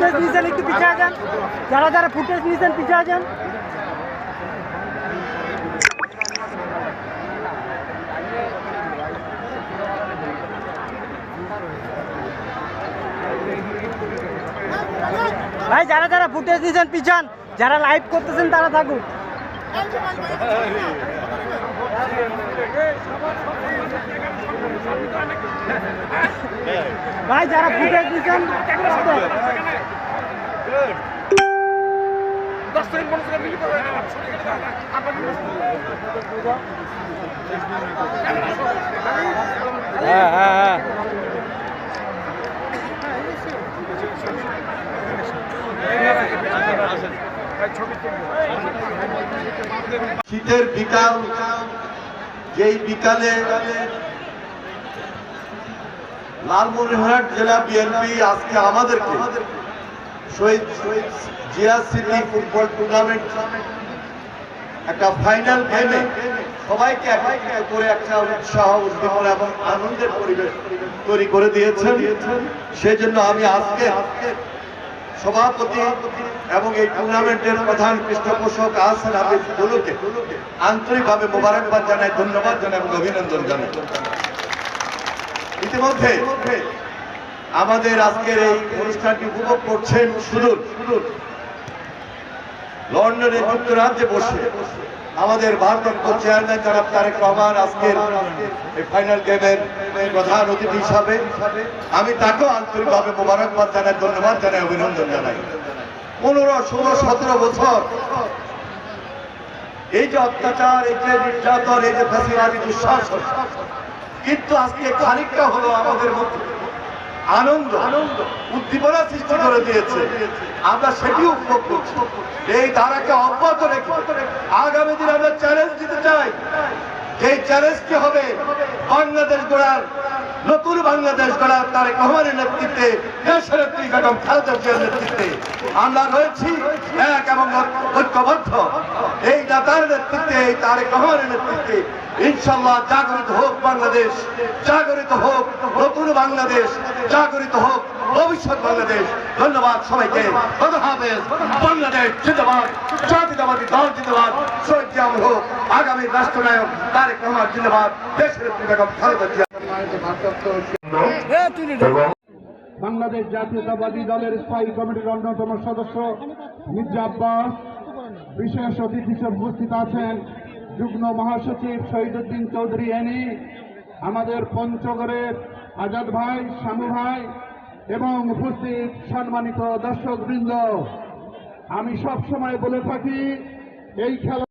Footage নিয়েছেন একটু পিছিয়ে যান, যারা যারা ফুটেজ নিয়েছেন পিছিয়ে যান। ভাই যারা যারা ফুটেজ নিয়েছেন পিছান, যারা লাইভ করতেছেন তারা থাকুক। ভাই যারা ফুটেজ নিয়েছেন শীতের বিকাল, যেই বিকালে লালমনিরহাট জেলা বিএনপি আজকে আমাদেরকে শহীদ জিয়া স্মৃতি ফুটবল টুর্নামেন্ট একটা ফাইনাল গেমে সবাইকে একত্রিত করে একটা উৎসাহ, উদ্দীপনা এবং আনন্দের পরিবেশ তৈরি করে দিয়েছেন। সেজন্য আমি আজকে সভাপতি এবং এই টুর্নামেন্টের প্রধান পৃষ্ঠপোষক আহসান হাবিব দুলুকে আন্তরিকভাবে মোবারকবাদ জানাই, ধন্যবাদ জানাই এবং অভিনন্দন জানাই। ইতিমধ্যে আমাদের আজকের এই অনুষ্ঠানটি উপভোগ করছেন সুদূর লন্ডনের যুক্তরাজ্যে বসে আমাদের ভারপ্রাপ্ত চেয়ারম্যান জনাব তারেক রহমান আজকের এই ফাইনাল গেমের প্রধান অতিথি হিসাবে। আমি তাকেও আন্তরিকভাবে মোবারকবাদ জানাই, ধন্যবাদ জানাই, অভিনন্দন জানাই। 15, 16, 17 বছর এই যে অত্যাচার, এই যে নির্যাতন, এই যে ফ্যাসিবাদী দুঃশাসন, কিন্তু আজকে খানিকটা হলো আমাদের মধ্যে আনন্দ, উদ্দীপনা সৃষ্টি করে দিয়েছে। আমরা সেটি উপভোগ করছি। এই ধারাকে অব্যাহত রেখে আগামী দিনে আমরা চ্যালেঞ্জ দিতে চাই। এই চ্যালেঞ্জটি হবে বাংলাদেশ গড়ার, নতুন বাংলাদেশ গড়ার তারেক রহমানের নেতৃত্বে, দেশনেত্রী বেগম খালেদা জিয়ার নেতৃত্বে আমরা রয়েছি এক এবং ঐক্যবদ্ধ। এই নেতার নেতৃত্বে, এই তারেক রহমানের নেতৃত্বে ইনশাল্লাহ জাগরিত হোক বাংলাদেশ, জাগরিত হোক নতুন বাংলাদেশ, জাগরিত হোক ভবিষ্যৎ বাংলাদেশ। ধন্যবাদ সবাইকে। বাংলাদেশ জিন্দাবাদ, জাতীয়তাবাদী দল জিন্দাবাদ, শহীদ জিয়া হোক, আগামী রাষ্ট্রনায়ক তারেক রহমান জিন্দাবাদ, দেশের বেগম খালেদা জিয়া। বাংলাদেশ জাতীয়তাবাদী দলের স্থায়ী কমিটির অন্যতম সদস্য মির্জা আব্বাস, বিশেষ অতিথি হিসেবে উপস্থিত আছেন যুগ্ম মহাসচিব শহীদুদ্দিন চৌধুরী এনি, আমাদের পঞ্চগড়ের আজাদ ভাই, শামু ভাই এবং উপস্থিত সম্মানিত দর্শকবৃন্দ। আমি সব সময় বলে থাকি এই খেলা